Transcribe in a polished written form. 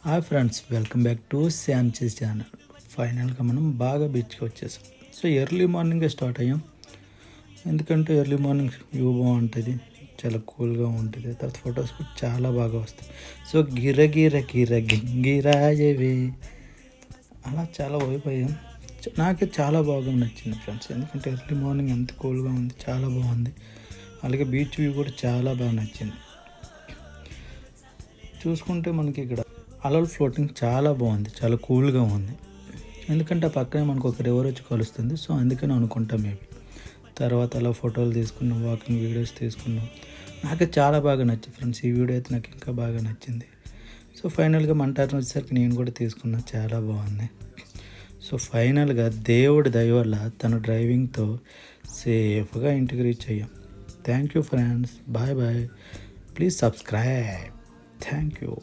Hi friends, welcome back to Sanchi's channel. ఫైనల్గా మనం బాగా బీచ్కి వచ్చేసాం. సో ఎర్లీ మార్నింగే స్టార్ట్ అయ్యాం, ఎందుకంటే ఎర్లీ మార్నింగ్ వ్యూ బాగుంటుంది, చాలా కూల్గా ఉంటుంది. తర్వాత ఫొటోస్ కూడా చాలా బాగా వస్తాయి. సో గిరాజవే అలా చాలా అయిపోయాం. నాకే చాలా బాగా నచ్చింది ఫ్రెండ్స్, ఎందుకంటే ఎర్లీ మార్నింగ్ ఎంత కూల్గా ఉంది, చాలా బాగుంది. అలాగే బీచ్ వ్యూ కూడా చాలా బాగా నచ్చింది. చూసుకుంటే మనకి ఇక్కడ అలల్ ఫ్లోటింగ్ చాలా బాగుంది, చాలా కూల్గా ఉంది. ఎందుకంటే ఆ పక్కనే మనకు ఒక రివర్ వచ్చి కలుస్తుంది. సో అందుకని అనుకుంటాం మేబీ. తర్వాత అలా ఫోటోలు తీసుకున్నాం, వాకింగ్ వీడియోస్ తీసుకున్నాం. నాకు చాలా బాగా నచ్చింది ఫ్రెండ్స్. ఈ వీడియో అయితే నాకు ఇంకా బాగా నచ్చింది. సో ఫైనల్గా మంటారం వచ్చేసరికి నేను కూడా తీసుకున్నా, చాలా బాగుంది. సో ఫైనల్గా దేవుడి దయ వల్ల తన డ్రైవింగ్తో సేఫ్గా ఇంటికి రీచ్ అయ్యాం. Thank you friends, bye bye. Please subscribe. Thank you.